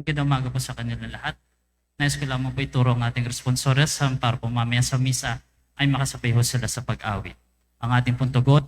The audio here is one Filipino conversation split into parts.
Magandang umaga po sa kanila lahat. Nais ko lamang po ituro ang ating responsores para po mamaya sa misa ay makasabay ho sila sa pag-awit. Ang ating pong tugot,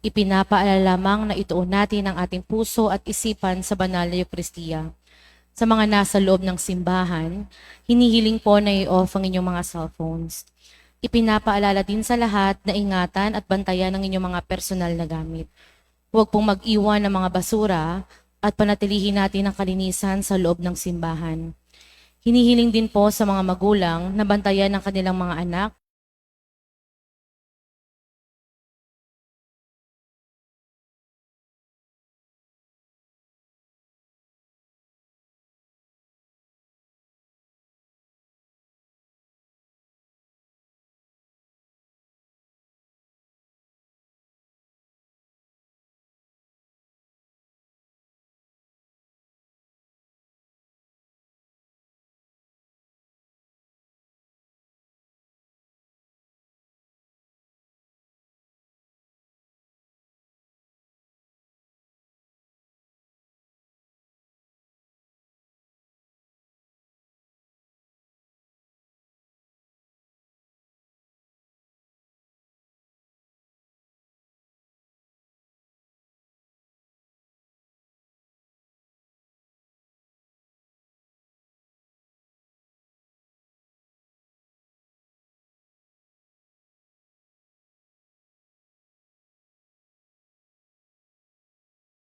Ipinapaalala lamang na ituon natin ang ating puso at isipan sa banal na Eukaristiya. Sa mga nasa loob ng simbahan, hinihiling po na i-off ang inyong mga cellphones. Ipinapaalala din sa lahat na ingatan at bantayan ang inyong mga personal na gamit. Huwag pong mag-iwan ng mga basura at panatilihin natin ang kalinisan sa loob ng simbahan. Hinihiling din po sa mga magulang na bantayan ang kanilang mga anak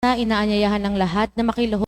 na inaanyayahan ng lahat na makiluhod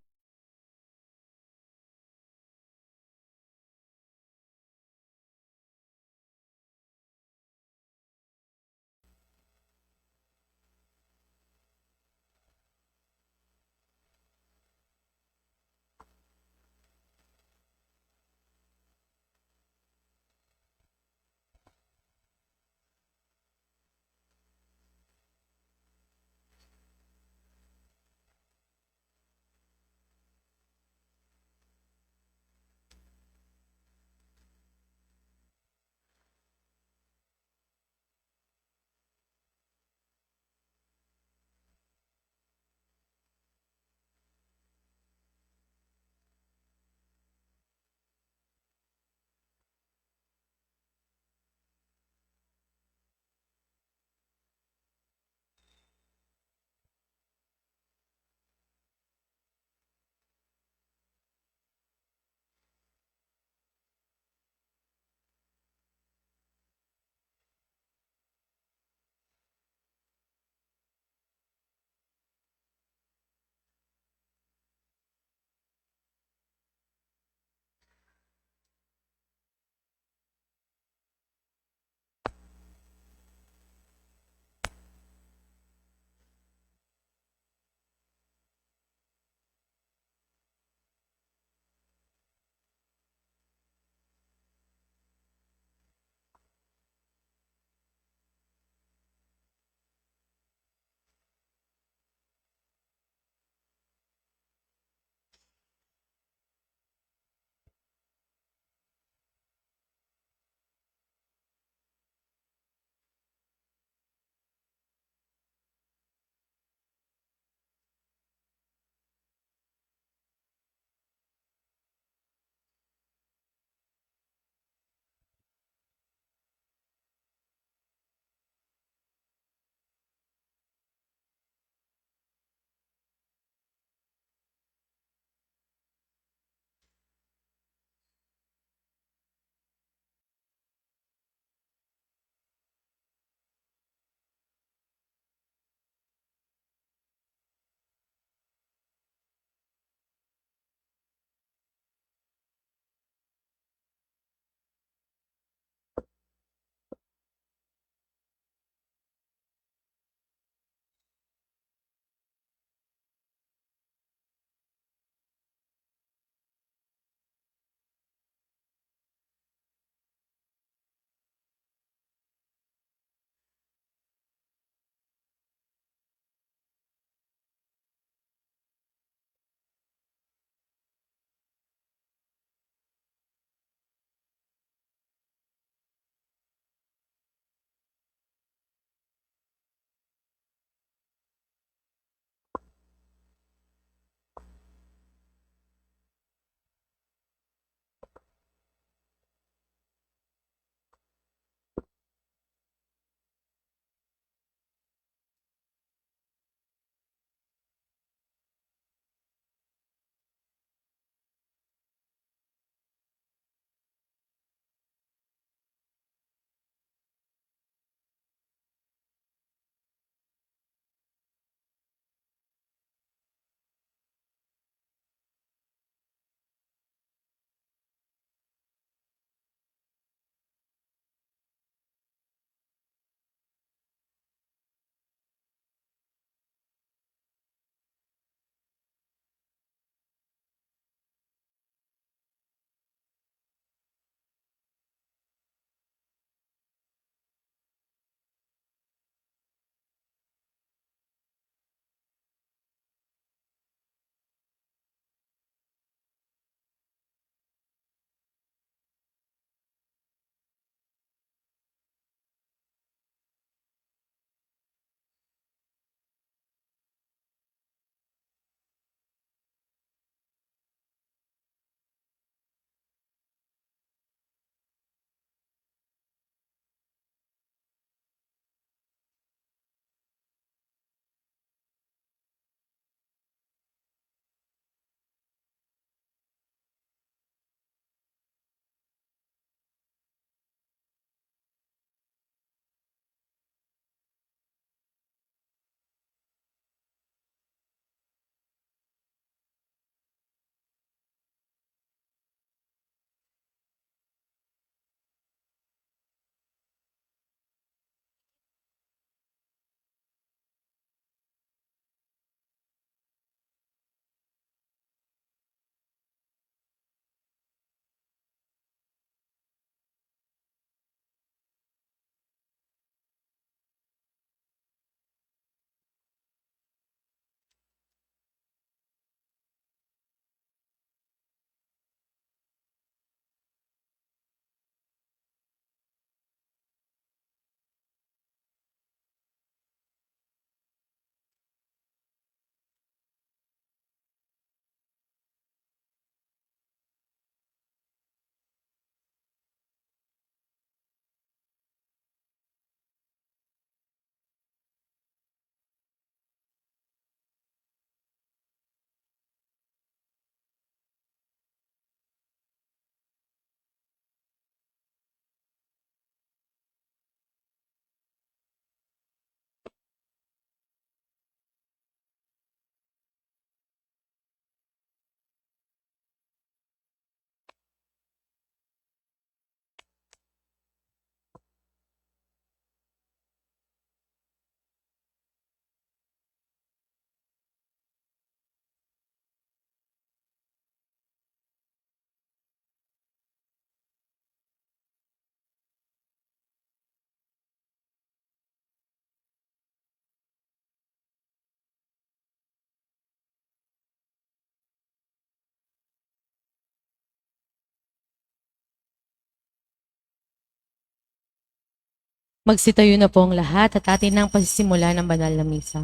Magsitayo na po ang lahat at atin nang pasisimula ng banal na misa.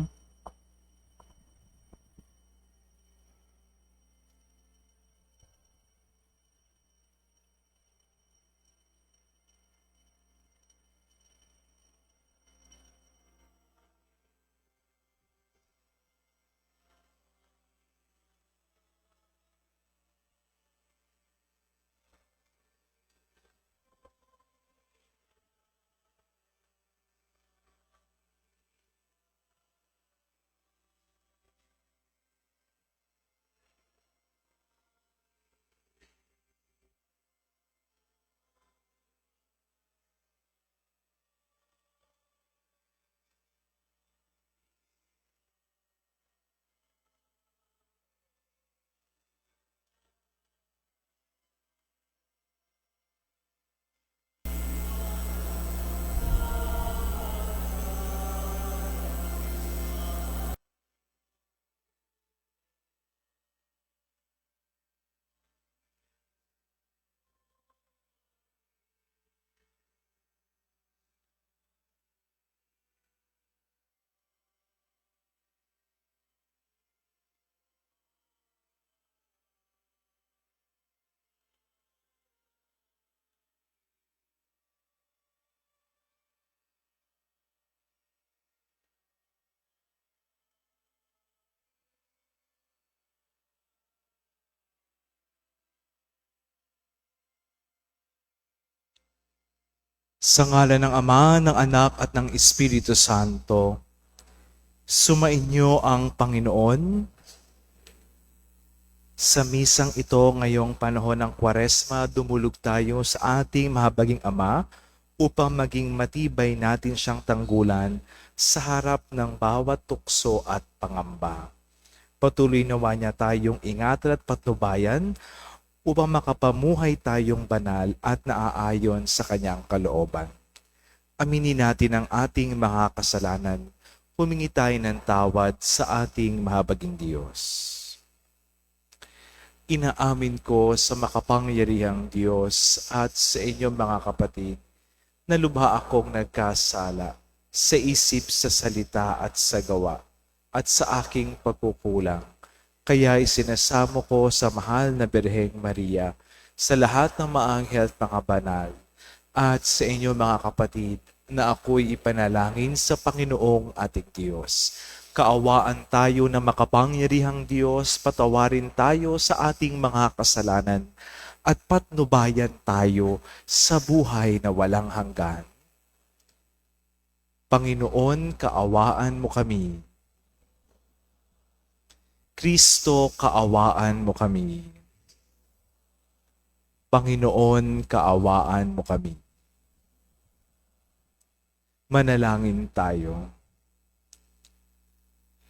Sa ngalan ng Ama, ng Anak at ng Espiritu Santo, sumainyo ang Panginoon. Sa misang ito ngayong panahon ng Kwaresma, dumulog tayo sa ating mahabaging Ama upang maging matibay natin siyang tanggulan sa harap ng bawat tukso at pangamba. Patuloy nawa niya tayong ingatan at patnubayan upang makapamuhay tayong banal at naaayon sa kanyang kalooban. Aminin natin ang ating mga kasalanan, humingi tayo ng tawad sa ating mahabaging Diyos. Inaamin ko sa makapangyarihang Diyos at sa inyong mga kapatid na lubha akong nagkasala sa isip, sa salita at sa gawa at sa aking pagkukulang. Kaya isinasamo ko sa mahal na Birheng Maria, sa lahat ng maanghel at mga banal, at sa inyo mga kapatid, na ako'y ipanalangin sa Panginoong ating Diyos. Kaawaan tayo na makapangyarihang Diyos, patawarin tayo sa ating mga kasalanan, at patnubayan tayo sa buhay na walang hanggan. Panginoon, kaawaan mo kami. Kristo, kaawaan mo kami. Panginoon, kaawaan mo kami. Manalangin tayo.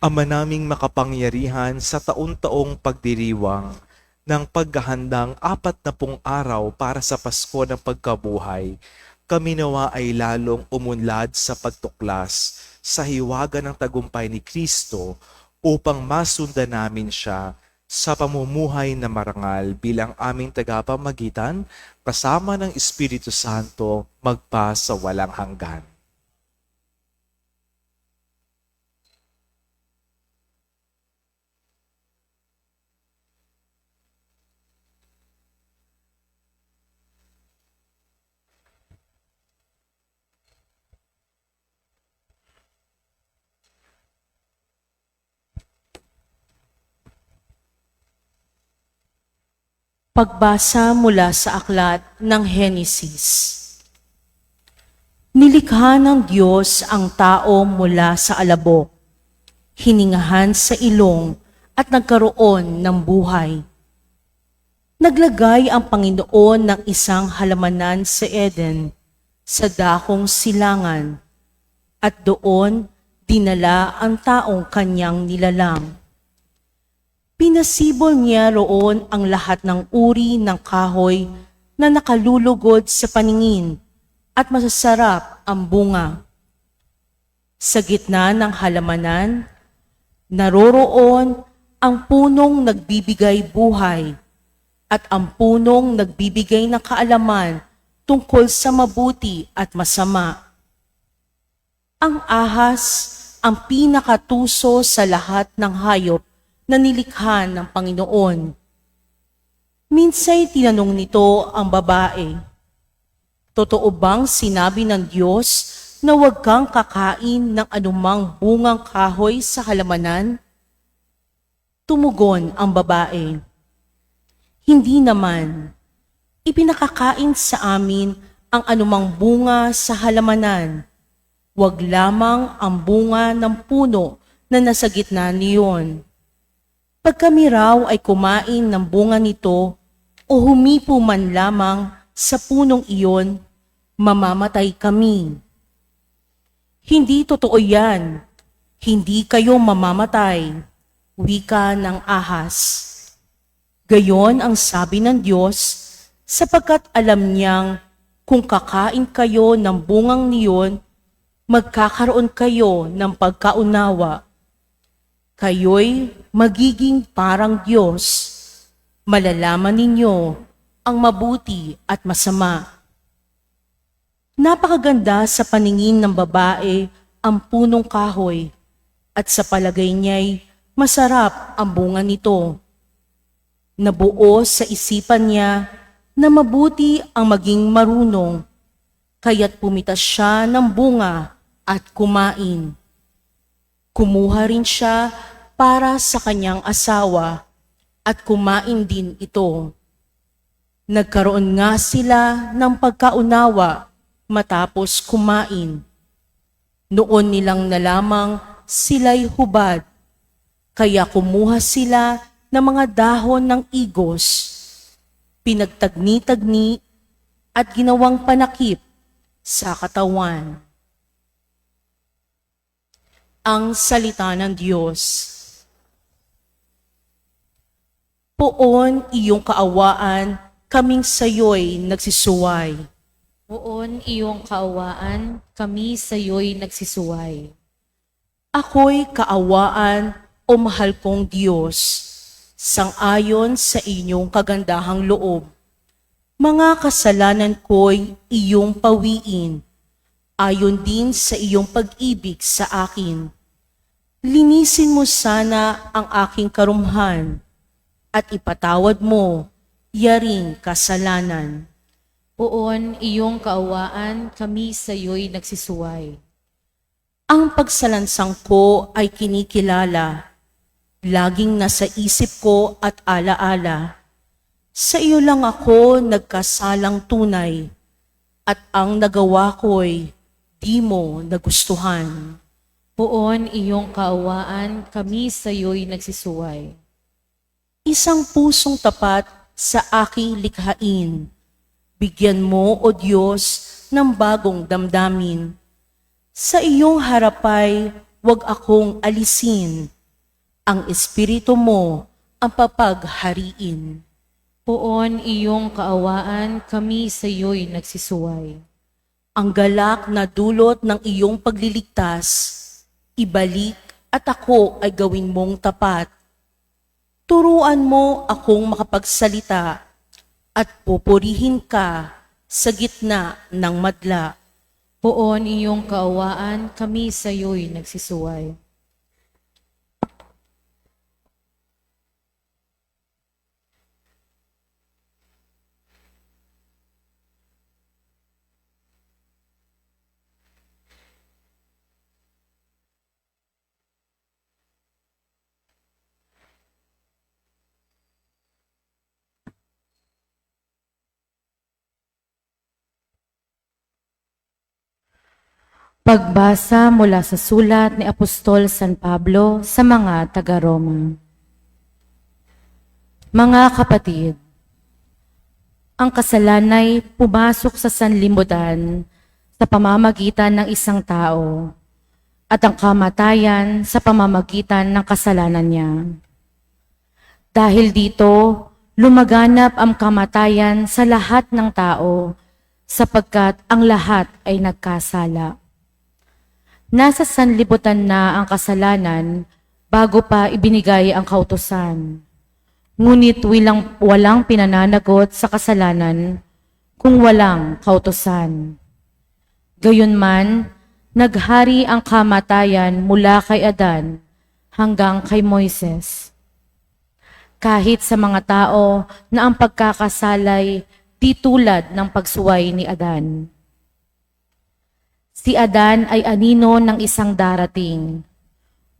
Ama naming makapangyarihan, sa taon-taong pagdiriwang ng paghahandang 40 araw para sa Pasko ng Pagkabuhay, kami nawa ay lalong umunlad sa pagtuklas sa hiwaga ng tagumpay ni Kristo upang masundan namin siya sa pamumuhay na marangal bilang aming tagapamagitan kasama ng Espiritu Santo magpa sa walang hanggan. Pagbasa mula sa aklat ng Henesis. Nilikha ng Diyos ang tao mula sa alabok, hiningahan sa ilong at nagkaroon ng buhay. Naglagay ang Panginoon ng isang halamanan sa Eden, sa dakong silangan, at doon dinala ang taong kanyang nilalang. Pinasibol niya roon ang lahat ng uri ng kahoy na nakalulugod sa paningin at masasarap ang bunga. Sa gitna ng halamanan, naroroon ang punong nagbibigay buhay at ang punong nagbibigay ng kaalaman tungkol sa mabuti at masama. Ang ahas ang pinakatuso sa lahat ng hayop na nilikha ng Panginoon. Minsay tinanong nito ang babae, "Totoo bang sinabi ng Diyos na huwag kang kakain ng anumang bungang kahoy sa halamanan?" Tumugon ang babae, "Hindi naman. Ipinakakain sa amin ang anumang bunga sa halamanan. Huwag lamang ang bunga ng puno na nasa gitna niyon. Pag kami raw ay kumain ng bunga nito o humipo man lamang sa punong iyon, mamamatay kami." "Hindi totoo yan. Hindi kayo mamamatay," wika ng ahas. Gayon ang sabi ng Diyos, sapagkat alam niyang kung kakain kayo ng bungang niyon, magkakaroon kayo ng pagkaunawa. Kayo'y magiging parang Diyos. Malalaman ninyo ang mabuti at masama. Napakaganda sa paningin ng babae ang punong kahoy, at sa palagay niya'y masarap ang bunga nito. Nabuo sa isipan niya na mabuti ang maging marunong, kaya't pumitas siya ng bunga at kumain. Kumuha rin siya para sa kanyang asawa at kumain din ito. Nagkaroon nga sila ng pagkaunawa matapos kumain. Noon nilang nalamang sila'y hubad, kaya kumuha sila ng mga dahon ng igos, pinagtagni-tagni at ginawang panakip sa katawan. Ang salita ng Diyos. Poon iyong kaawaan, kaming sayo'y nagsisuway. Poon iyong kaawaan, kami sa iyo'y nagsisuway. Ako'y kaawaan, o mahal kong Diyos, sang-ayon sa inyong kagandahang loob. Mga kasalanan ko'y iyong pawiin, ayon din sa iyong pag-ibig sa akin. Linisin mo sana ang aking karumhan, at ipatawad mo yaring kasalanan. Poon iyong kaawaan, kami sa iyo'y nagsisuway. Ang pagsalansang ko ay kinikilala, laging nasa isip ko at alaala. Sa iyo lang ako nagkasalang tunay, at ang nagawa ko'y di mo nagustuhan. Poon iyong kaawaan, kami sa iyo'y nagsisuway. Isang pusong tapat sa aking likhain, bigyan mo, O Diyos, ng bagong damdamin. Sa iyong harapay, huwag akong alisin. Ang Espiritu mo ang papaghariin. Poon iyong kaawaan, kami sa iyo'y nagsisuway. Ang galak na dulot ng iyong pagliligtas, ibalik at ako ay gawin mong tapat. Turuan mo akong makapagsalita at pupurihin ka sa gitna ng madla. Poon iyong kaawaan, kami sa iyo'y nagsisuway. Pagbasa mula sa sulat ni Apostol San Pablo sa mga taga-Roma. Mga kapatid, ang kasalanay pumasok sa sanlibutan sa pamamagitan ng isang tao at ang kamatayan sa pamamagitan ng kasalanan niya. Dahil dito, lumaganap ang kamatayan sa lahat ng tao sapagkat ang lahat ay nagkasala. Nasa sanlibutan na ang kasalanan bago pa ibinigay ang kautusan. Ngunit walang pinananagot sa kasalanan kung walang kautusan. Gayunman, Naghari ang kamatayan mula kay Adan hanggang kay Moises. Kahit sa mga tao na ang pagkakasalay di tulad ng pagsuway ni Adan. Si Adan ay anino ng isang darating,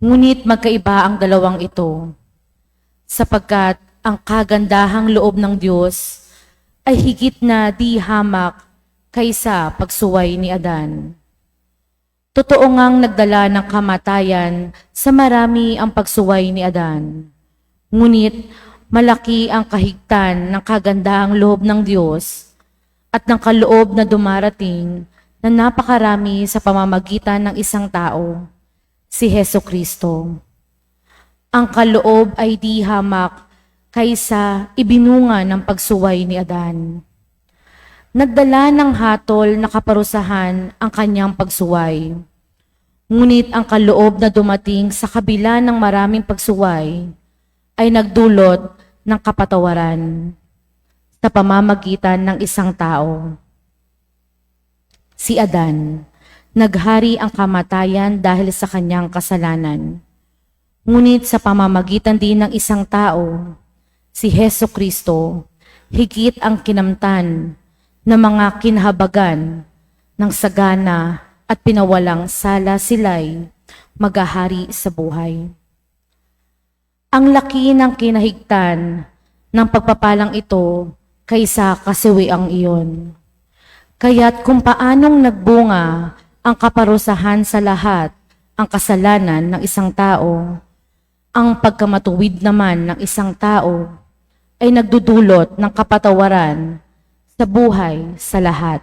ngunit magkaiba ang dalawang ito, sapagkat ang kagandahang loob ng Diyos ay higit na di hamak kaysa pagsuway ni Adan. Totoo ngang nagdala ng kamatayan sa marami ang pagsuway ni Adan. Ngunit malaki ang kahigtan ng kagandahang loob ng Diyos at ng kaloob na dumarating na napakarami sa pamamagitan ng isang tao, si Hesukristo. Ang kaloob ay di hamak kaysa ibinunga ng pagsuway ni Adan. Nagdala ng hatol na kaparusahan ang kanyang pagsuway. Ngunit ang kaloob na dumating sa kabila ng maraming pagsuway ay nagdulot ng kapatawaran sa pamamagitan ng isang tao. Si Adan, naghari ang kamatayan dahil sa kanyang kasalanan. Ngunit sa pamamagitan din ng isang tao, si Hesukristo, higit ang kinamtan na mga kinahabagan ng sagana at pinawalang sala sila'y maghahari sa buhay. Ang laki ng kinahigtan ng pagpapalang ito kaysa kasiwiang iyon. Kaya't kung paanong nagbunga ang kaparusahan sa lahat ang kasalanan ng isang tao, ang pagkamatuwid naman ng isang tao ay nagdudulot ng kapatawaran sa buhay sa lahat.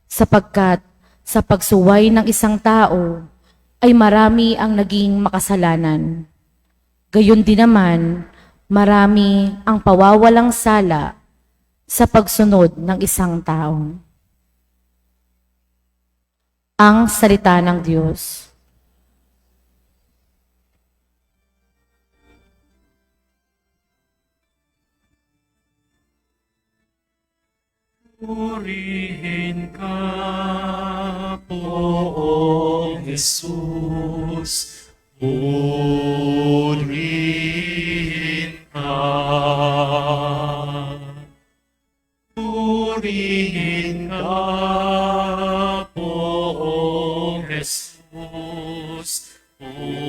Sapagkat sa pagsuway ng isang tao ay marami ang naging makasalanan. Gayon din naman, marami ang pawawalang sala sa pagsunod ng isang tao. Ang salita ng Diyos. Purihin ka, Poong Jesus. Purihin ka. Purihin ka, Poong Jesus. Purihin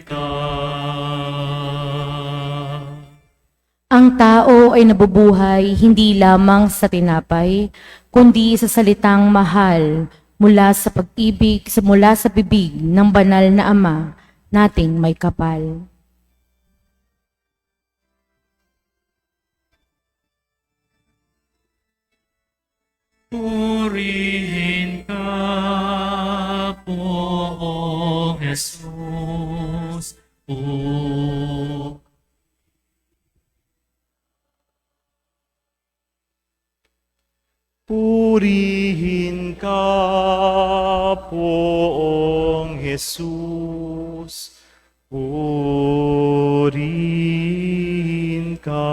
ka. Ang tao ay nabubuhay hindi lamang sa tinapay, kundi sa salitang mahal mula sa pag-ibig, mula sa bibig ng banal na Ama nating may kapal. Purihin ka, Poong Jesus. Purihin ka, Poong Jesus. Purihin ka.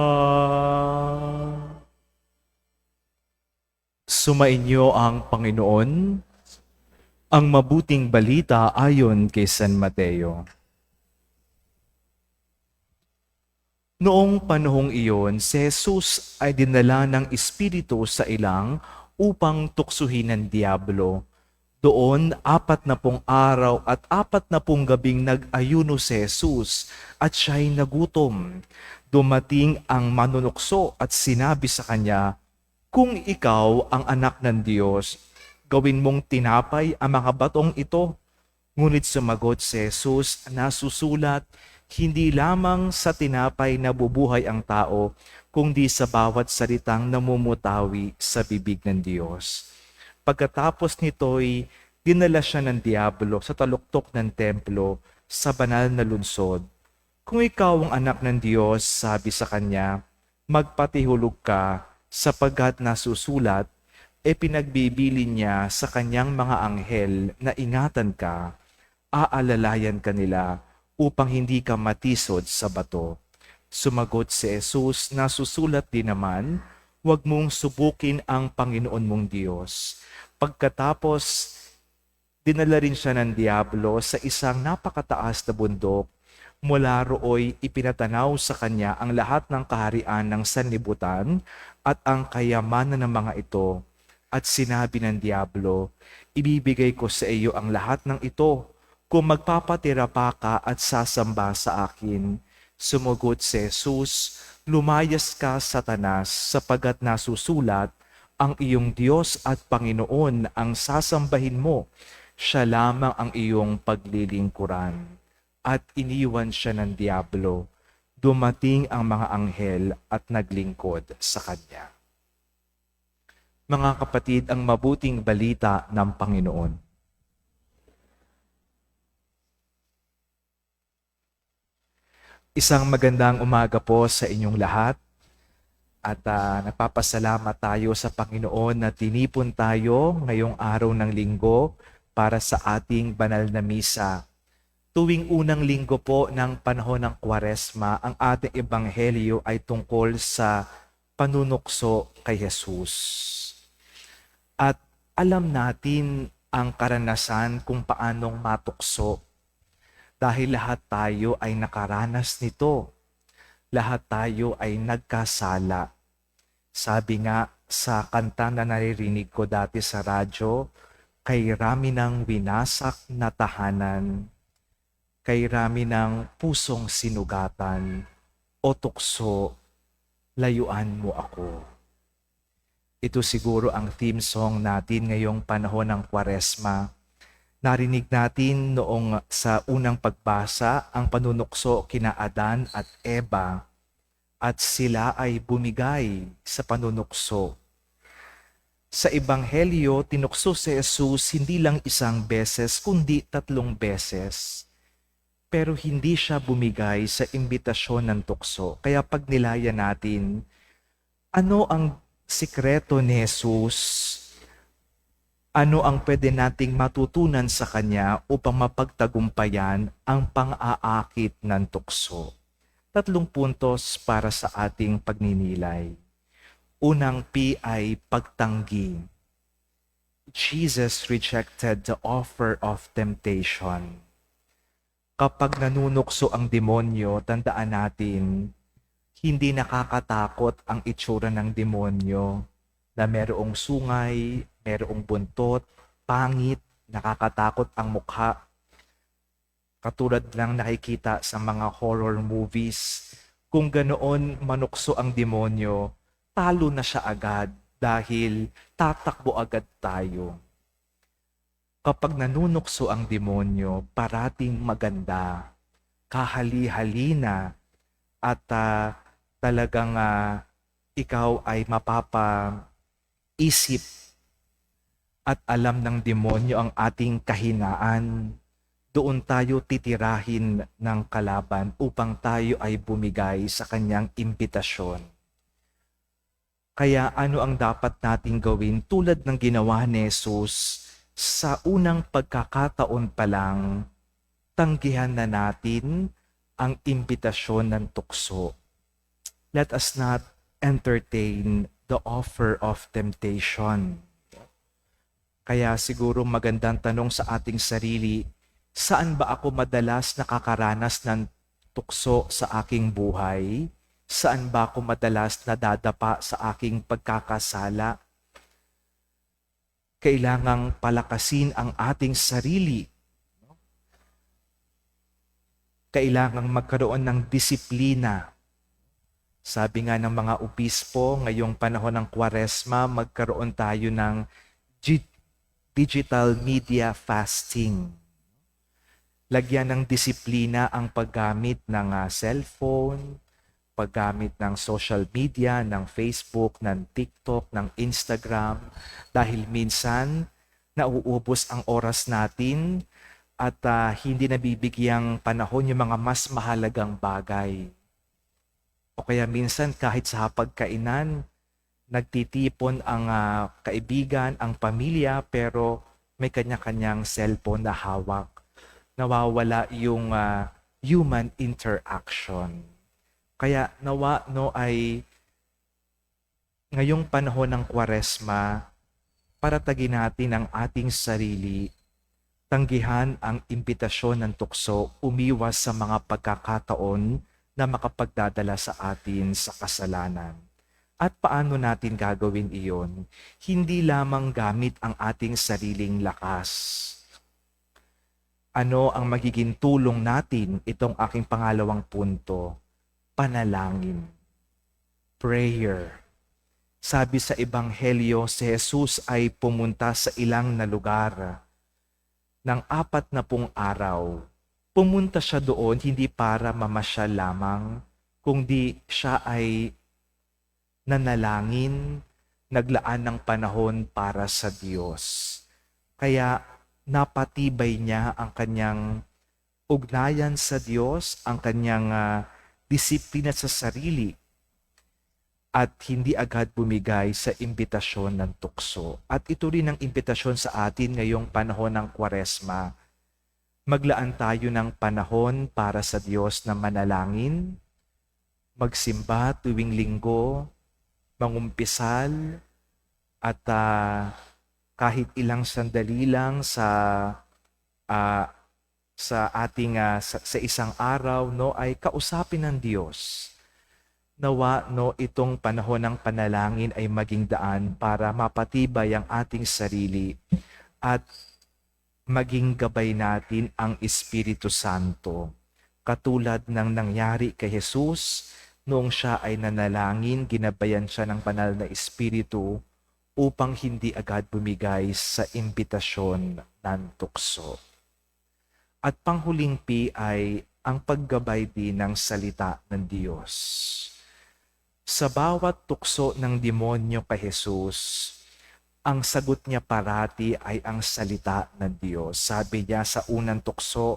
Sumainyo ang Panginoon, ang mabuting balita ayon kay San Mateo. Noong panahong iyon, si Jesus ay dinala ng Espiritu sa ilang upang tuksuhin ng Diablo. Doon, 40 araw at 40 gabing nag-ayuno si Jesus at siya'y nagutom. Dumating ang manunukso at sinabi sa kanya, "Kung ikaw ang anak ng Diyos, gawin mong tinapay ang mga batong ito." Ngunit sumagot si Jesus, nasusulat, "Hindi lamang sa tinapay nabubuhay ang tao, kundi sa bawat salitang namumutawi sa bibig ng Diyos." Pagkatapos nito'y dinala siya ng Diablo sa taluktok ng templo sa banal na lungsod. "Kung ikaw ang anak ng Diyos," sabi sa kanya, "magpatihulog ka, sapagkat nasusulat, pinagbibili niya sa kanyang mga anghel na ingatan ka, aalalayan ka nila upang hindi ka matisod sa bato." Sumagot si Jesus, nasusulat din naman, Huwag mong subukin ang Panginoon mong Diyos. Pagkatapos, dinala rin siya ng Diablo sa isang napakataas na bundok. Mula rooy ipinatanaw sa kanya ang lahat ng kaharian ng sanlibutan at ang kayamanan ng mga ito. At sinabi ng Diablo, ibibigay ko sa iyo ang lahat ng ito kung magpapatira pa ka at sasamba sa akin. Sumugot si Jesus, lumayas ka, Satanas, sapagat nasusulat, ang iyong Diyos at Panginoon ang sasambahin mo. Siya lamang ang iyong paglilingkuran. At iniwan siya ng Diablo. Dumating ang mga anghel at naglingkod sa kanya. Mga kapatid, ang mabuting balita ng Panginoon. Isang magandang umaga po sa inyong lahat. At nagpapasalamat tayo sa Panginoon na tinipon tayo ngayong araw ng linggo para sa ating banal na misa. Tuwing unang linggo po ng panahon ng Kwaresma, ang ating ebanghelyo ay tungkol sa panunukso kay Jesus. At alam natin ang karanasan kung paanong matukso dahil lahat tayo ay nakaranas nito. Lahat tayo ay nagkasala. Sabi nga sa kanta na naririnig ko dati sa radyo, kay rami ng winasak na tahanan, kay rami ng pusong sinugatan, o tukso, layuan mo ako. Ito siguro ang theme song natin ngayong panahon ng Kwaresma. Narinig natin noong sa unang pagbasa ang panunukso kina Adan at Eva at sila ay bumigay sa panunukso. Sa Ebanghelyo, tinukso si Jesus hindi lang isang beses kundi 3 beses. Pero hindi siya bumigay sa imbitasyon ng tukso. Kaya pag nilayan natin, ano ang sikreto ni Jesus? Ano ang pwede nating matutunan sa Kanya upang mapagtagumpayan ang pang-aakit ng tukso? 3 puntos para sa ating pagninilay. Unang P ay pagtanggi. Jesus rejected the offer of temptation. Kapag nanunukso ang demonyo, tandaan natin, hindi nakakatakot ang itsura ng demonyo na merong sungay, merong buntot, pangit, nakakatakot ang mukha. Katulad lang nakikita sa mga horror movies, kung ganoon manukso ang demonyo, talo na siya agad dahil tatakbo agad tayo. Kapag nanunukso ang demonyo, parating maganda, kahali-halina, at talagang ikaw ay mapapaisip at alam ng demonyo ang ating kahinaan. Doon tayo titirahin ng kalaban upang tayo ay bumigay sa kanyang imbitasyon. Kaya ano ang dapat nating gawin tulad ng ginawa ni Jesus? Sa unang pagkakataon pa lang, tanggihan na natin ang imbitasyon ng tukso. Let us not entertain the offer of temptation. Kaya siguro magandang tanong sa ating sarili, saan ba ako madalas nakakaranas ng tukso sa aking buhay? Saan ba ako madalas nadadapa sa aking pagkakasala? Kailangang palakasin ang ating sarili. Kailangang magkaroon ng disiplina. Sabi nga ng mga obispo, ngayong panahon ng Kwaresma, magkaroon tayo ng digital media fasting. Lagyan ng disiplina ang paggamit ng cellphone, paggamit ng social media, ng Facebook, ng TikTok, ng Instagram, dahil minsan nauubos ang oras natin at hindi nabibigyang panahon yung mga mas mahalagang bagay. O kaya minsan kahit sa hapagkainan, nagtitipon ang kaibigan, ang pamilya, pero may kanya-kanyang cellphone na hawak. Nawawala yung human interaction. Kaya nawa ay ngayong panahon ng Kwaresma, paratagin natin ang ating sarili, tanggihan ang imbitasyon ng tukso, umiwas sa mga pagkakataon na makapagdadala sa atin sa kasalanan. At paano natin gagawin iyon? Hindi lamang gamit ang ating sariling lakas. Ano ang magiging tulong natin? Itong aking pangalawang punto, panalangin. Prayer. Sabi sa Ebanghelyo, si Jesus ay pumunta sa ilang na lugar ng 40 araw. Pumunta siya doon hindi para mamasyal lamang, kundi siya ay nanalangin, naglaan ng panahon para sa Diyos. Kaya napatibay niya ang kanyang ugnayan sa Diyos, ang kanyang disiplina sa sarili, at hindi agad bumigay sa imbitasyon ng tukso. At ito rin ang imbitasyon sa atin ngayong panahon ng Kwaresma. Maglaan tayo ng panahon para sa Diyos na manalangin, magsimba tuwing linggo, mangumpisal, at kahit ilang sandali lang sa ating sa isang araw, no, ay kausapin ng Diyos. Nawa, no, itong panahon ng panalangin ay maging daan para mapatibay ang ating sarili at maging gabay natin ang Espiritu Santo. Katulad ng nangyari kay Jesus, noong siya ay nanalangin, ginabayan siya ng banal na Espiritu upang hindi agad bumigay sa imbitasyon ng tukso. At panghuling P ay ang paggabay din ng salita ng Diyos. Sa bawat tukso ng demonyo kay Jesus, ang sagot niya parati ay ang salita ng Diyos. Sabi niya sa unang tukso,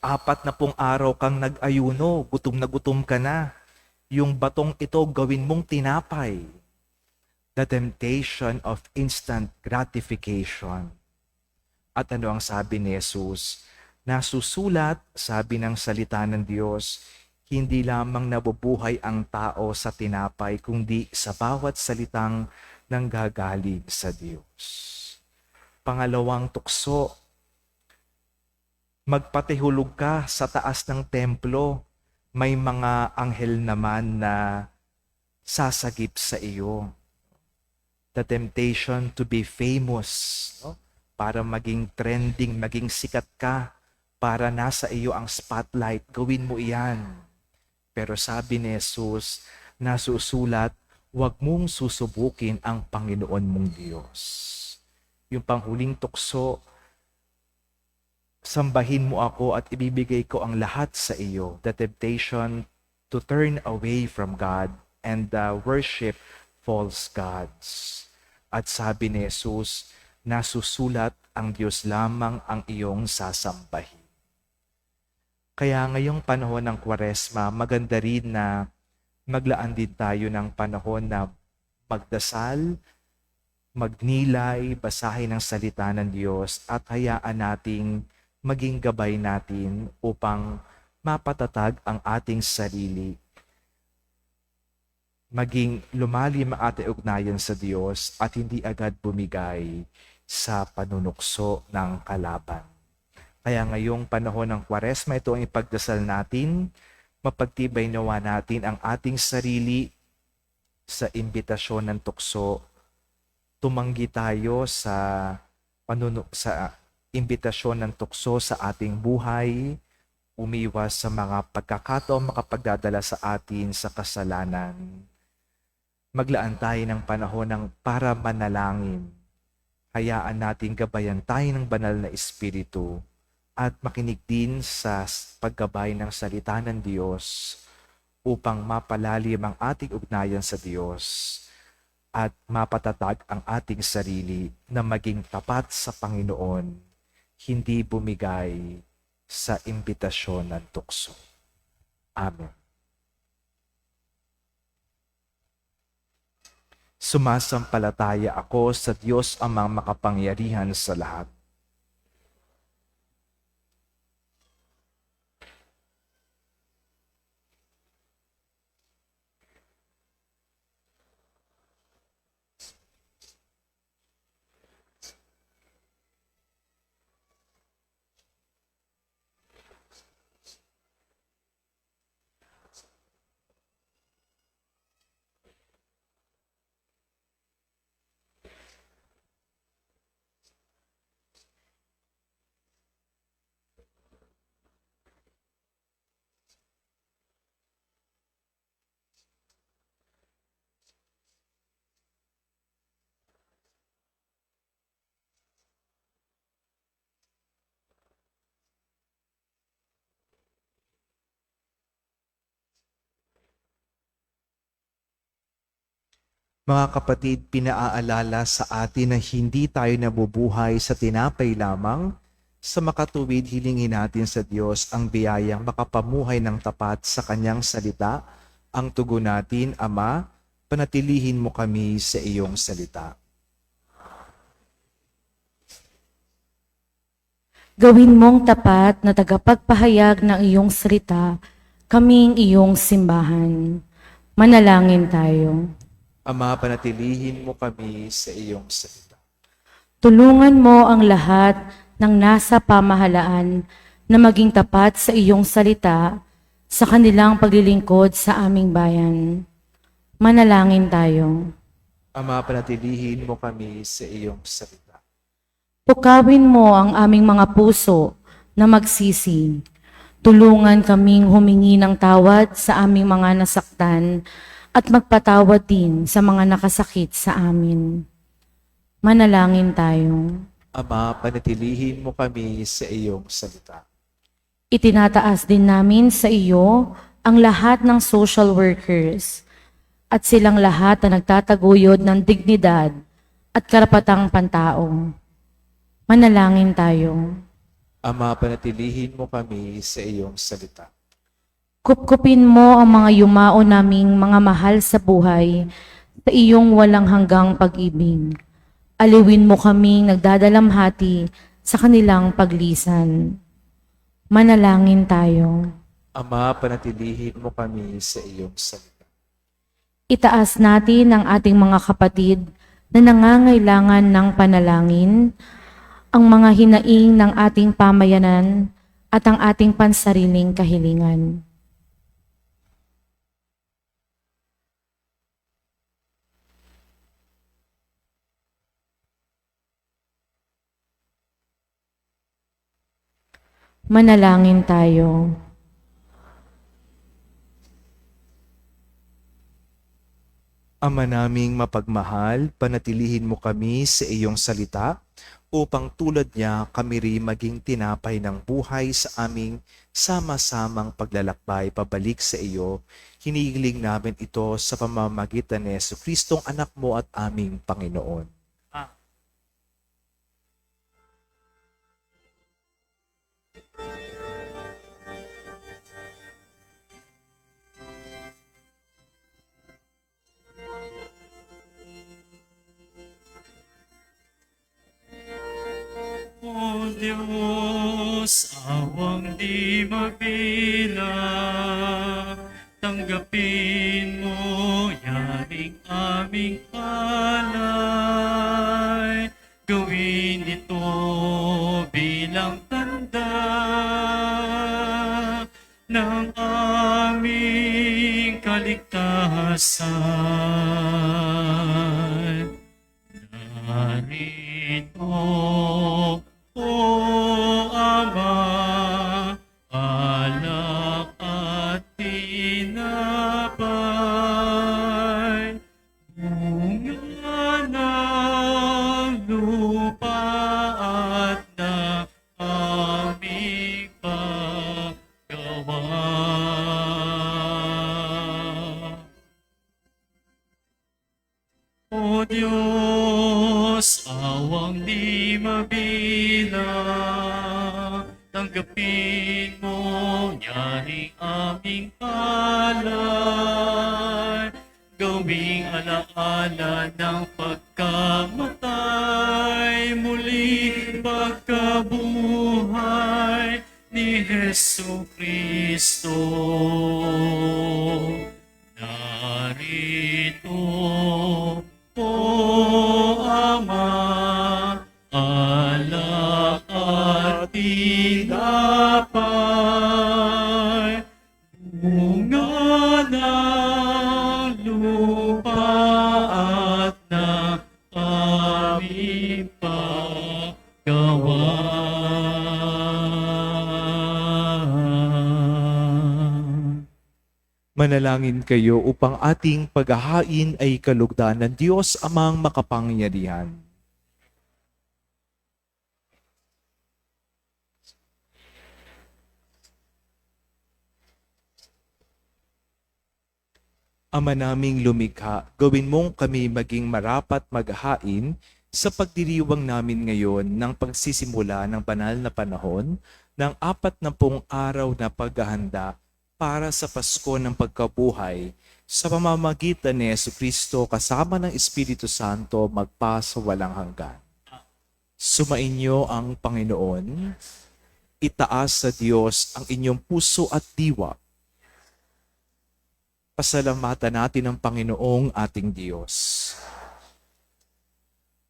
40 araw kang nag-ayuno, gutom na gutom ka na. Yung batong ito gawin mong tinapay. The temptation of instant gratification. At ano ang sabi ni Jesus? Nasusulat, sabi ng salita ng Diyos, hindi lamang nabubuhay ang tao sa tinapay, kundi sa bawat salitang nanggagaling sa Diyos. Pangalawang tukso, magpatihulog ka sa taas ng templo, may mga anghel naman na sasagip sa iyo. The temptation to be famous, no? Para maging trending, maging sikat ka, para nasa iyo ang spotlight, gawin mo iyan. Pero sabi ni Jesus, nasusulat, huwag mong susubukin ang Panginoon mong Diyos. Yung panghuling tukso, sambahin mo ako at ibibigay ko ang lahat sa iyo. The temptation to turn away from God and worship false gods. At sabi ni Jesus, nasusulat ang Diyos lamang ang iyong sasambahin. Kaya ngayong panahon ng Kwaresma, maganda rin na maglaan din tayo ng panahon na magdasal, magnilay, basahin ang salita ng Diyos at hayaan nating maging gabay natin upang mapatatag ang ating sarili. Maging lumalim ang ating ugnayan sa Diyos at hindi agad bumigay sa panunukso ng kalaban. Kaya ngayong panahon ng Kwaresma, ito ang ipagdasal natin, mapagtibay nawa natin ang ating sarili sa imbitasyon ng tukso. Tumanggi tayo sa imbitasyon ng tukso sa ating buhay, umiwas sa mga pagkakataong makapagdadala sa atin sa kasalanan. Maglaan tayo ng panahon ng para manalangin. Hayaan natin gabayan tayo ng banal na Espiritu at makinig din sa paggabay ng salita ng Diyos upang mapalalim ang ating ugnayan sa Diyos at mapatatag ang ating sarili na maging tapat sa Panginoon, hindi bumigay sa imbitasyon ng tukso. Amen. Sumasampalataya ako sa Diyos amang makapangyarihan sa lahat. Mga kapatid, pinaaalala sa atin na hindi tayo nabubuhay sa tinapay lamang. Sa makatuwid, hilingin natin sa Diyos ang biyayang makapamuhay ng tapat sa Kanyang salita. Ang tugon natin, Ama, panatilihin mo kami sa iyong salita. Gawin mong tapat na tagapagpahayag ng iyong salita, kaming iyong simbahan. Manalangin tayo. Ama, panatilihin mo kami sa iyong salita. Tulungan mo ang lahat ng nasa pamahalaan na maging tapat sa iyong salita sa kanilang paglilingkod sa aming bayan. Manalangin tayo. Ama, panatilihin mo kami sa iyong salita. Pukawin mo ang aming mga puso na magsisi. Tulungan kaming humingi ng tawad sa aming mga nasaktan at magpatawad din sa mga nakasakit sa amin. Manalangin tayo. Ama, panatilihin mo kami sa iyong salita. Itinataas din namin sa iyo ang lahat ng social workers at silang lahat na nagtataguyod ng dignidad at karapatang pantao. Manalangin tayo. Ama, panatilihin mo kami sa iyong salita. Kupkupin mo ang mga yumao naming mga mahal sa buhay sa iyong walang hanggang pag-ibig. Aliwin mo kaming nagdadalamhati sa kanilang paglisan. Manalangin tayo. Ama, panatilihin mo kami sa iyong salita. Itaas natin ang ating mga kapatid na nangangailangan ng panalangin, ang mga hinaing ng ating pamayanan at ang ating pansariling kahilingan. Manalangin tayo. Ama naming mapagmahal, panatilihin mo kami sa iyong salita upang tulad niya kami rin maging tinapay ng buhay sa aming sama-samang paglalakbay pabalik sa iyo. Hinihiling namin ito sa pamamagitan ni Jesucristong anak mo at aming Panginoon. O Diyos, awang di mabilang, tanggapin mo yaring aming alay. Gawin ito bilang tanda ng aming kaligtasan. Narito, O Ama, alak at tinapay, bunga ng lupa at ng aming paggawa. O Diyos, awang di mabilang, tanggapin mo yaring aming alay. Gawing alaala ng pagkamatay, muli pagkabuhay ni Jesucristo. Narito, O Ama, alak at tinapay, bunga ng lupa at ng aming paggawa. Manalangin kayo upang ating paghahain ay kalugdan ng Diyos amang makapangyarihan. Ama naming lumikha, gawin mong kami maging marapat maghain sa pagdiriwang namin ngayon ng pagsisimula ng banal na panahon ng 40 araw na paghahanda para sa Pasko ng Pagkabuhay sa pamamagitan ni Jesucristo kasama ng Espiritu Santo magpa sa walang hanggan. Sumainyo ang Panginoon, itaas sa Diyos ang inyong puso at diwa. Pasalamatan natin ang Panginoong ating Diyos.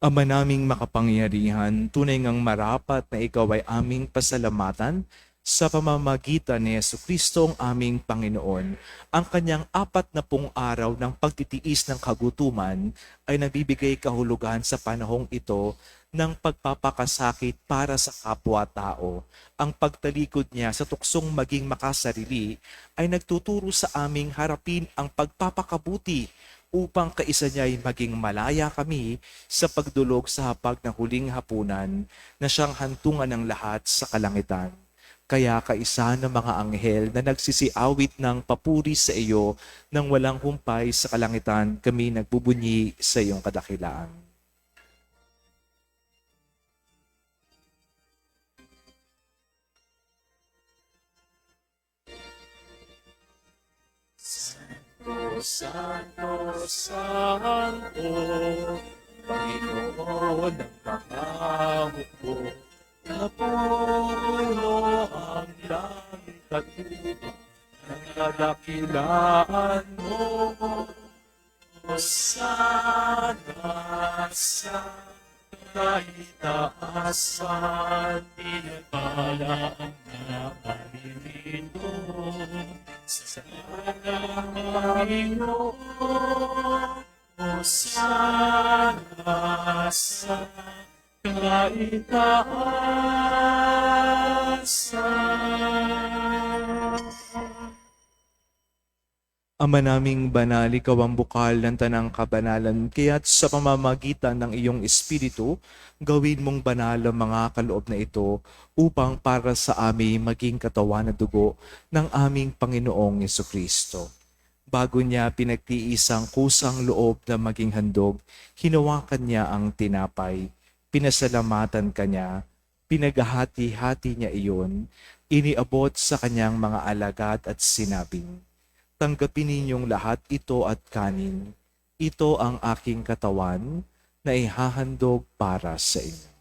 Ama naming makapangyarihan, tunay ngang marapat na ikaw ay aming pasalamatan sa pamamagitan ni Jesucristo ang aming Panginoon. Ang kanyang 40 araw ng pagtitiis ng kagutuman ay nabibigay kahulugan sa panahong ito ng pagpapakasakit para sa kapwa-tao. Ang pagtalikod niya sa tuksong maging makasarili ay nagtuturo sa aming harapin ang pagpapakabuti upang kaisa niya ay maging malaya kami sa pagdulog sa hapag ng huling hapunan na siyang hantungan ng lahat sa kalangitan. Kaya kaisa ng mga anghel na nagsisiawit ng papuri sa iyo nang walang humpay sa kalangitan, kami nagbubunyi sa iyong kadakilaan. Santo, Santo, Panginoon ng mga hukbo, napuno ang langit at lupa, ng kadakilaan mo. Hosana sa kaitaasan, pinagpala ang naparirito. Sa Panginoon, Hosana sa kaitaasan. Ama naming banal, ikaw ang bukal ng tanang kabanalan, kaya't sa pamamagitan ng iyong Espiritu, gawin mong banal ang mga kaloob na ito upang para sa amin maging katawan at dugo ng aming Panginoong Jesucristo. Bago niya pinagtiisang kusang loob na maging handog, hinawakan niya ang tinapay, pinasalamatan kanya, pinaghahati-hati niya iyon, iniabot sa kanyang mga alagad at sinabing, tanggapin ninyong lahat ito at kanin. Ito ang aking katawan na ihahandog para sa inyo.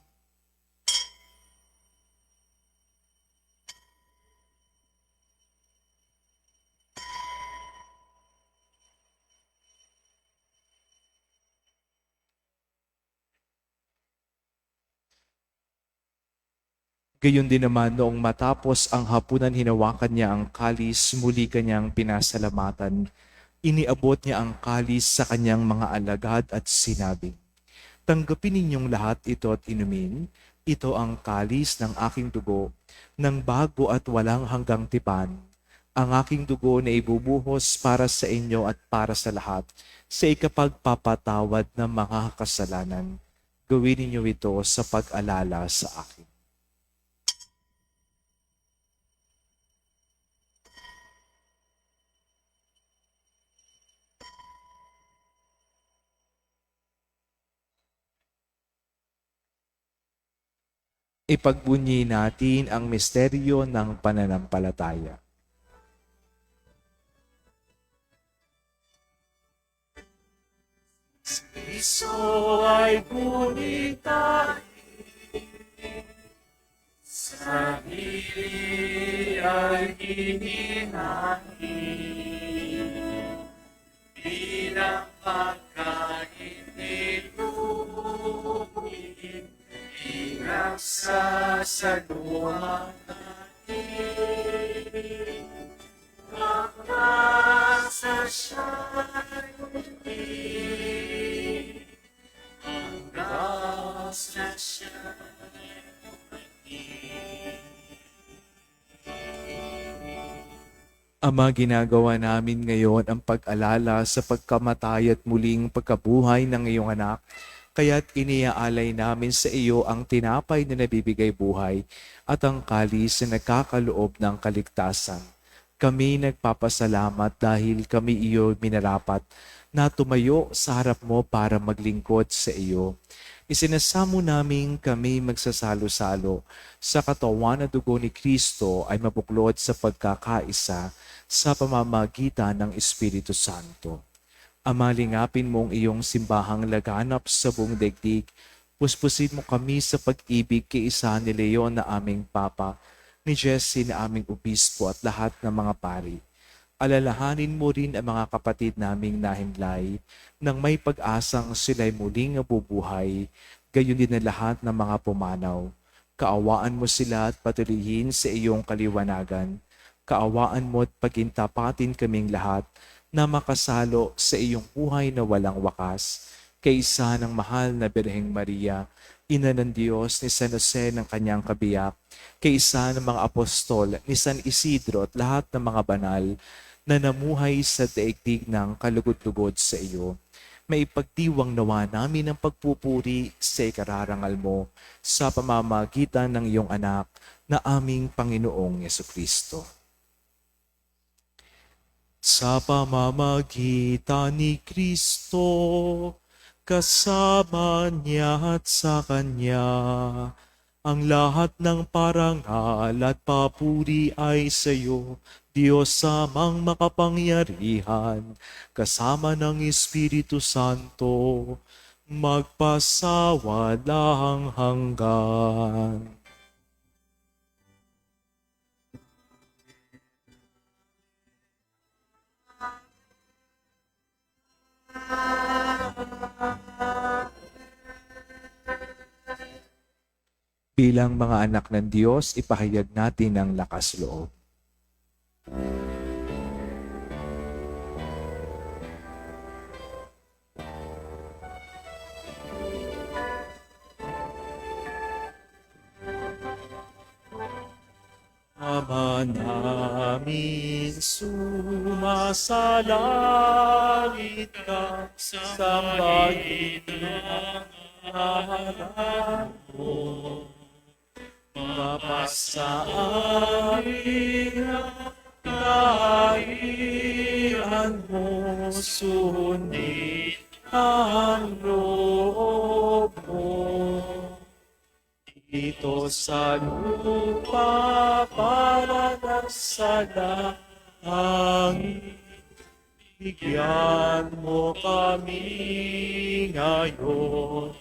Gayon din naman noong matapos ang hapunan, hinawakan niya ang kalis, muli kanyang pinasalamatan. Iniabot niya ang kalis sa kanyang mga alagad at sinabi, tanggapin ninyong lahat ito at inumin. Ito ang kalis ng aking dugo, ng bago at walang hanggang tipan. Ang aking dugo na ibubuhos para sa inyo at para sa lahat, sa ikapagpapatawad ng mga kasalanan. Gawin ninyo ito sa pag-alala sa akin. Ipagbunyi natin ang misteryo ng pananampalataya. Si Kristo ay punita, sa hili ay hininahin, bilang pagkain nituhin, inaksa sa luha natin, makasa siya'y muli, hanggang sa siya'y muli. Ama, ginagawa namin ngayon ang pag-alala sa pagkamatay at muling pagkabuhay ng iyong anak. Kaya't iniaalay namin sa iyo ang tinapay na nabibigay buhay at ang kalis na nagkakaloob ng kaligtasan. Kami nagpapasalamat dahil kami iyo minarapat na tumayo sa harap mo para maglingkod sa iyo. Isinasamo namin kami magsasalo-salo sa katawan at dugo ni Kristo ay mabuklod sa pagkakaisa sa pamamagitan ng Espiritu Santo. Amalingapin mong iyong simbahang laganap sa buong daigdig. Puspusin mo kami sa pag-ibig kay isa ni Leon na aming Papa, ni Jesse na aming obispo at lahat ng mga pari. Alalahanin mo rin ang mga kapatid naming nahimlay nang may pag-asang sila'y muling nabubuhay, gayon din ang lahat ng mga pumanaw. Kaawaan mo sila at patuloyin sa iyong kaliwanagan. Kaawaan mo at pagintapatin kaming lahat na makasalo sa iyong buhay na walang wakas. Kaysa ng mahal na Birheng Maria, Ina ng Diyos, ni San Jose ng kanyang kabiyak, kaysa ng mga apostol, ni San Isidro at lahat ng mga banal na namuhay sa daigdig ng kalugod-lugod sa iyo. May ipagdiwang nawa namin ang pagpupuri sa ikararangal mo sa pamamagitan ng iyong anak na aming Panginoong Yesukristo. Sa pamamagitan ni Kristo, kasama niya at sa Kanya, ang lahat ng parangal at papuri ay sa iyo, Diyos Amang makapangyarihan, kasama ng Espiritu Santo, magpasawalang hanggan. Bilang mga anak ng Diyos, ipahayag natin ang lakas loob. Ama namin, sumasalangit ka, sambahin ang ngalan mo. Mapasa amin ang kaharian mo, sundin ang loob mo. Dito sa lupa para sa langit, bigyan mo kami ngayon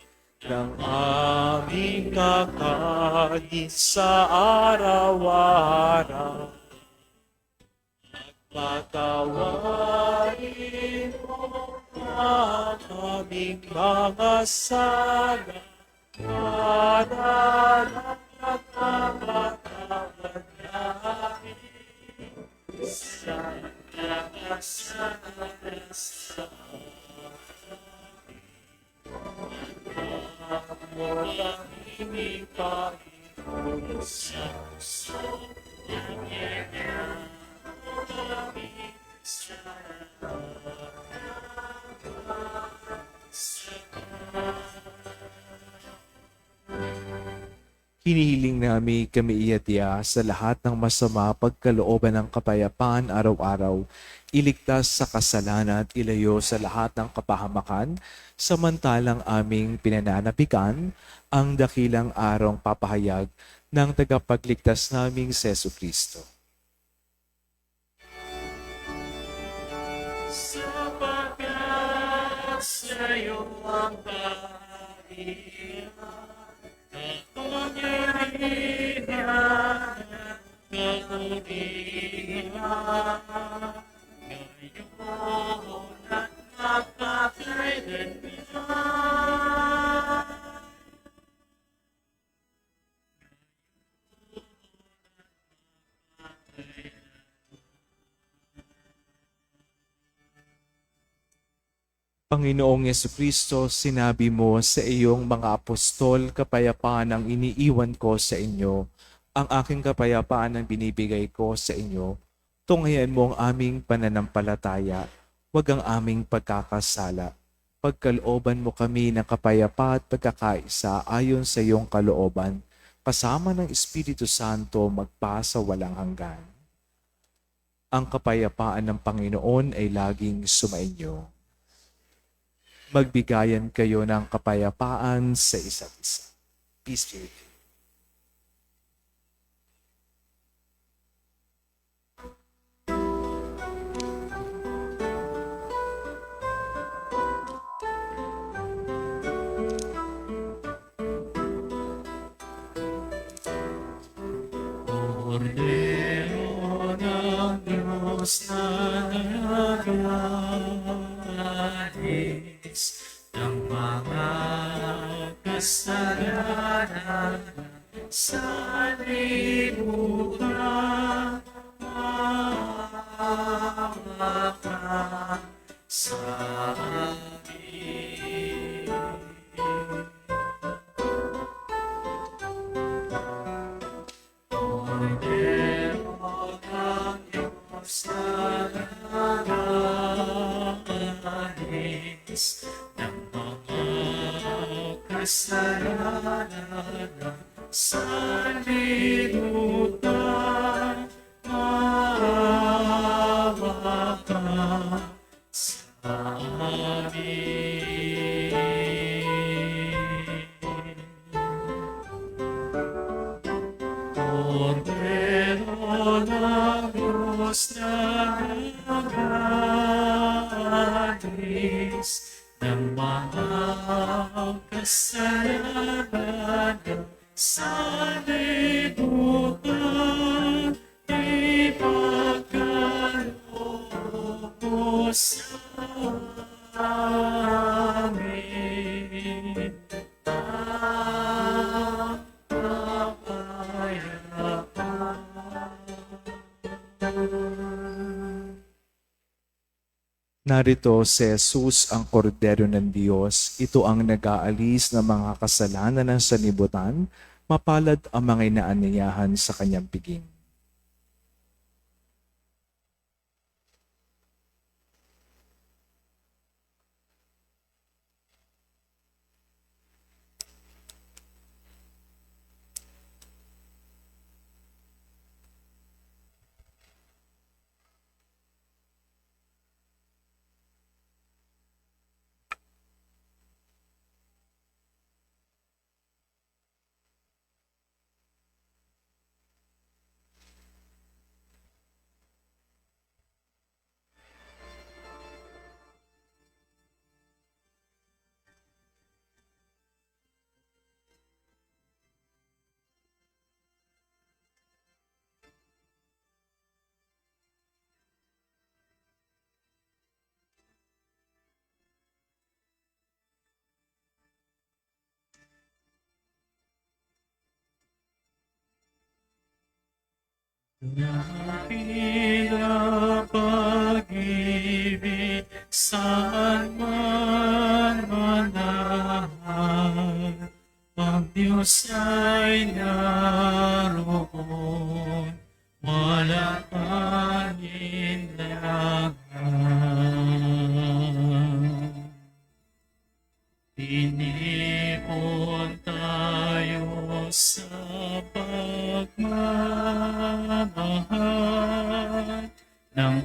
ng aming kakanin sa araw-araw. Patawarin mo ang aming mga sala, para nakakatawad namin sa nakasala. Mo kami Panginoon sa Hinihiling namin kami iyatiya sa lahat ng masama pagkalooban ng kapayapaan araw-araw, iligtas sa kasalanan at ilayo sa lahat ng kapahamakan, samantalang aming pinananabikan ang dakilang arong papahayag ng tagapagligtas naming si Jesucristo. Sapagkat sa iyo ang Panginoong Yesukristo, sinabi mo sa iyong mga apostol, kapayapaan ang iniiwan ko sa inyo, ang aking kapayapaan ang binibigay ko sa inyo. Tunghayan mo ang aming pananampalataya, huwag ang aming pagkakasala. Pagkalooban mo kami ng kapayapa at pagkakaisa ayon sa iyong kalooban, kasama ng Espiritu Santo magpa sa walang hanggan. Ang kapayapaan ng Panginoon ay laging sumainyo. Magbigayan kayo ng kapayapaan sa isa't isa. Peace be with you. Cordero ng Diyos na nag-aalis ng mga kasalanan sa libutan, maawa ka sa amin. Cordero ng Diyos na nag-aalis ng mga kasalanan sa libutan, maawa ka sa amin. Cordero ng Diyos na nag-aalis ng mga kasalanan sa libutan, ipagkaloob mo sa amin. Narito si Jesus ang kordero ng Diyos. Ito ang nag-aalis ng mga kasalanan ng sanlibutan. Mapalad ang mga inaanyayahan sa kanyang piging. Dakila pag-ibig saan man manahan, ang Diyos ay naroon, walang alinlangan. Tinipon tayo sa pagmamahal ng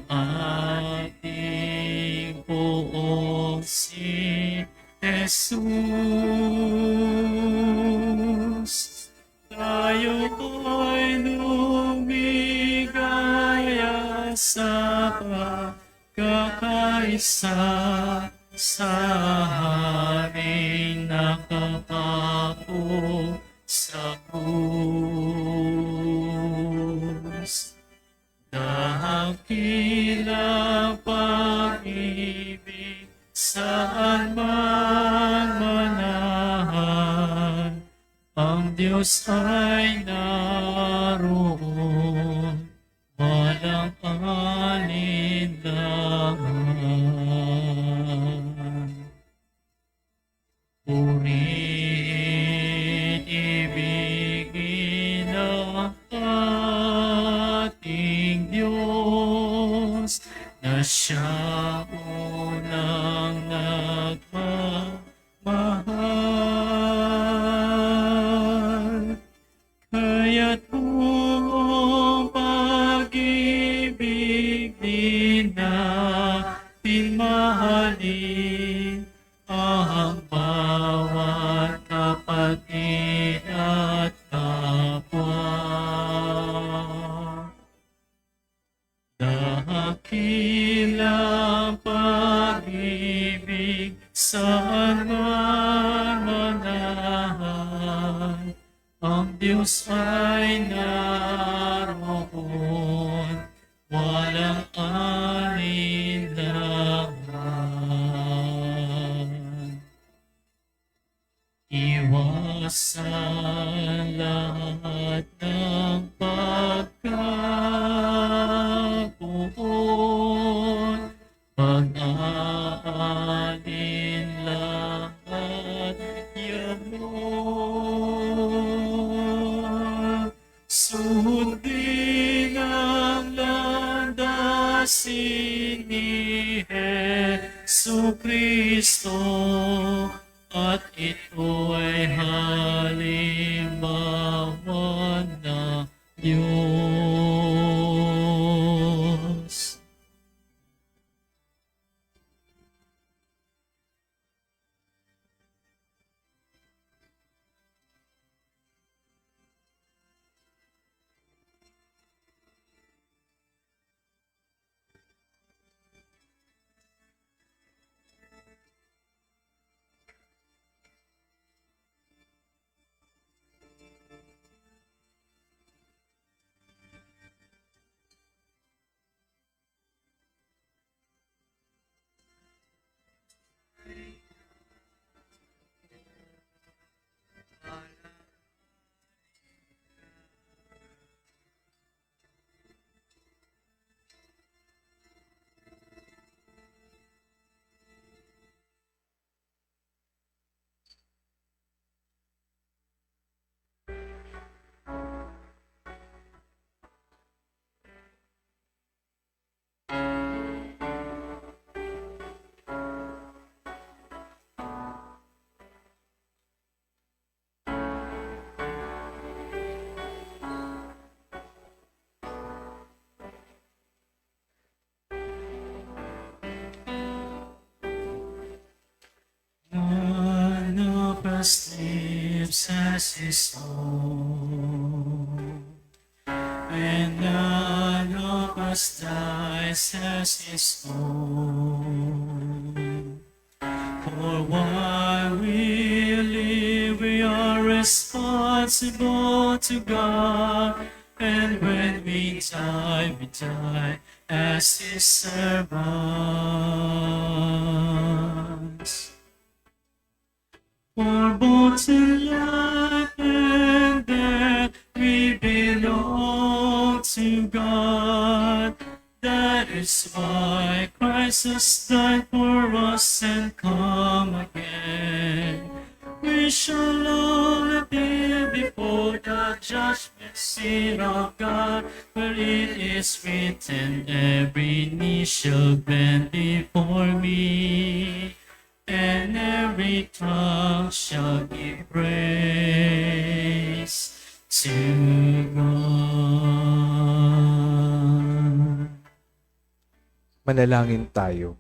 ating poong si Jesus. Tayo ay lumigaya sa pagkakaisa sa aming nakapako sa krus. Dakilang pag-ibig saan man manahan, ang Diyos ay naroon, walang alinlangan. Purihin, ibigin ang ating Diyos, na siya unang nagmamahal. Kaya't buong pag-ibig mahalin ang bawat kapatid at kapwa. Dakilang pag-ibig saan man manahan, ang Diyos ay naroon, walang alinlangan. Iwasan lahat ng pagkapuon, pag-aalin lahat yamon. Sundin ang landasin ni Jesucristo, at ito ay halimbawa na Diyos. None of us lives as his own, and none of us dies as his own. For while we live, we are responsible to God, and when we die as his servants. For both in life and death we belong to God. That is why Christ has died for us and come again. We shall all appear before the judgment seat of God, where it is written, every knee shall bend before me, and every tongue shall give praise to God. Manalangin tayo.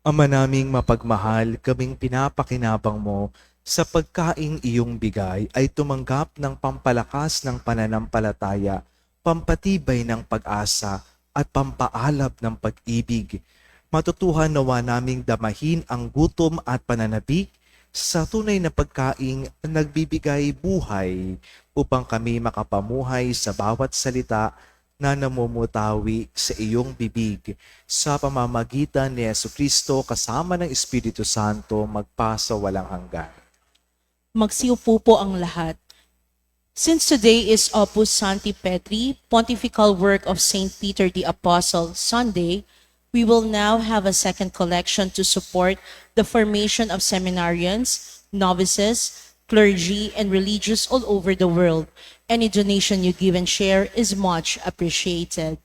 Ama naming mapagmahal, kaming pinapakinabang mo sa pagkaing iyong bigay ay tumanggap ng pampalakas ng pananampalataya, pampatibay ng pag-asa at pampaalab ng pag-ibig. Matutuhan nawa naming damahin ang gutom at pananabik sa tunay na pagkaing nagbibigay buhay upang kami makapamuhay sa bawat salita na namumutawi sa iyong bibig sa pamamagitan ni Jesucristo kasama ng Espiritu Santo magpasa walang hanggan. Magsiupo po ang lahat. Since today is Opus Sancti Petri, Pontifical Work of Saint Peter the Apostle, Sunday, we will now have a second collection to support the formation of seminarians, novices, clergy, and religious all over the world. Any donation you give and share is much appreciated.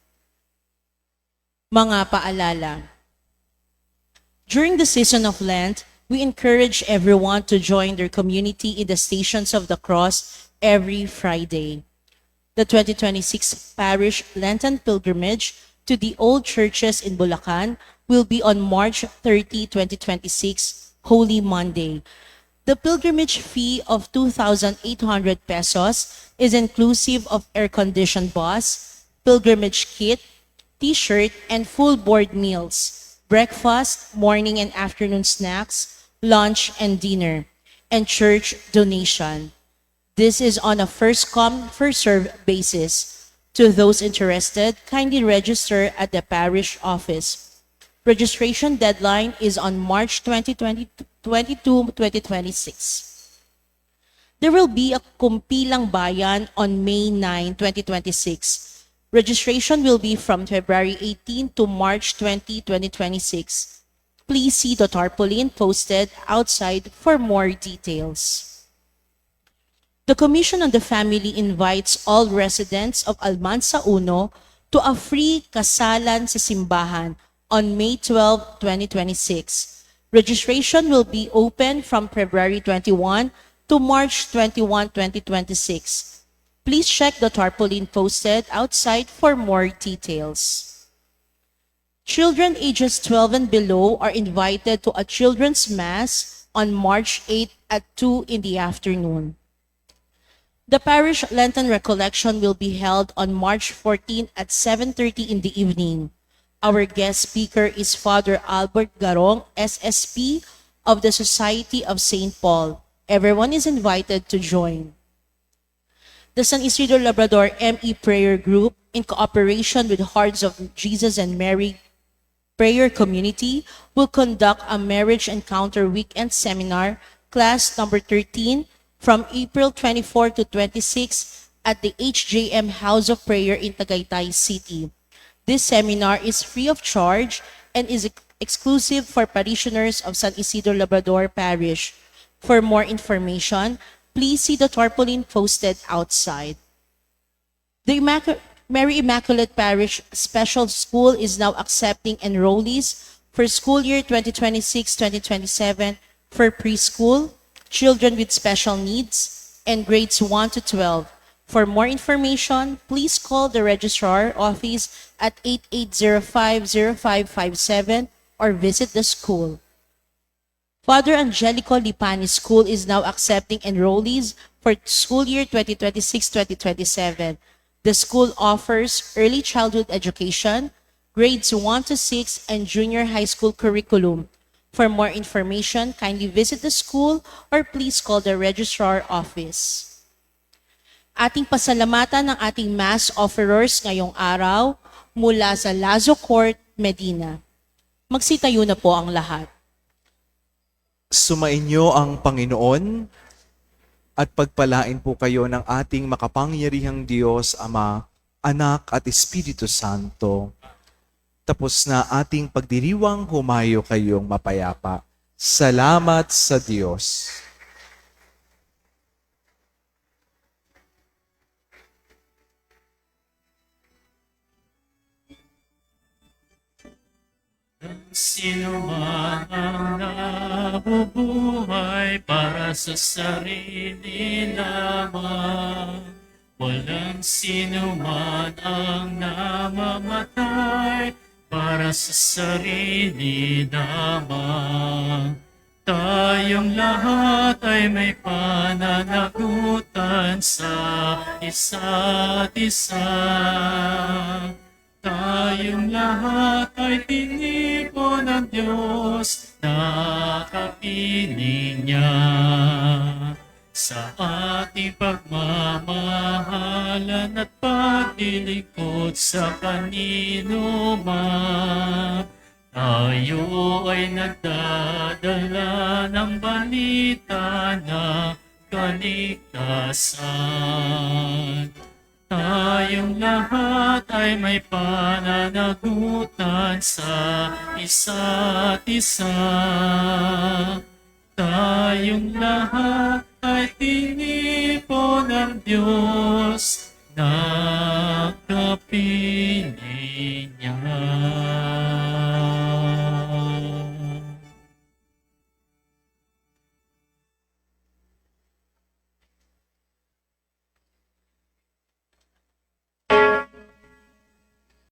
Mga paalala. During the season of Lent, we encourage everyone to join their community in the Stations of the Cross every Friday. The 2026 Parish Lenten Pilgrimage to the old churches in Bulacan will be on March 30, 2026, Holy Monday. The pilgrimage fee of 2,800 pesos is inclusive of air-conditioned bus, pilgrimage kit, t-shirt, and full board meals, breakfast, morning and afternoon snacks, lunch and dinner, and church donation. This is on a first-come, first-served basis. To those interested, kindly register at the parish office. Registration deadline is on March 2026. There will be a Kumpilang Bayan on May 9, 2026. Registration will be from February 18 to March 20, 2026. Please see the tarpaulin posted outside for more details. The Commission on the Family invites all residents of Almansa Uno to a free kasalan sa simbahan on May 12, 2026. Registration will be open from February 21 to March 21, 2026. Please check the tarpaulin posted outside for more details. Children ages 12 and below are invited to a children's mass on March 8 at 2 in the afternoon. The parish Lenten recollection will be held on March 14 at 7:30 in the evening. Our guest speaker is Father Albert Garong, SSP of the Society of St. Paul. Everyone is invited to join. The San Isidro Labrador ME Prayer Group, in cooperation with Hearts of Jesus and Mary Prayer Community, will conduct a Marriage Encounter Weekend Seminar, class number 13, from April 24 to 26 at the HJM House of Prayer in Tagaytay City. This seminar is free of charge and is exclusive for parishioners of San Isidro Labrador Parish. For more information, please see the tarpaulin posted outside. The Mary Immaculate Parish Special School is now accepting enrollees for school year 2026-2027 for preschool, children with special needs, and grades 1 to 12. For more information, please call the Registrar Office at 8805-0557 or visit the school. Father Angelico Lipani School is now accepting enrollees for school year 2026-2027. The school offers early childhood education, grades 1 to 6, and junior high school curriculum. For more information, kindly visit the school or please call the Registrar Office. Ating pasalamatan ng ating mass offerers ngayong araw mula sa Lazo Court, Medina. Magsitayo na po ang lahat. Sumainyo ang Panginoon at pagpalain po kayo ng ating makapangyarihang Diyos, Ama, Anak at Espiritu Santo. Tapos na ating pagdiriwang, humayo kayong mapayapa. Salamat sa Diyos. Sino man ang nabubuhay para sa sarili lamang, walang sino man ang namamatay para sa sarili lamang. Tayong lahat ay may pananagutan sa isa't isa. Tayong lahat ay tinipon ng Diyos na kapiling niya. Sa ating pagmamahalan at paglilingkod sa kanino man, tayo ay nagdadala ng balita ng kaligtasan. Tayong lahat ay may pananagutan sa isa't isa. Tayong lahat ay tinipon ng Diyos na kapiling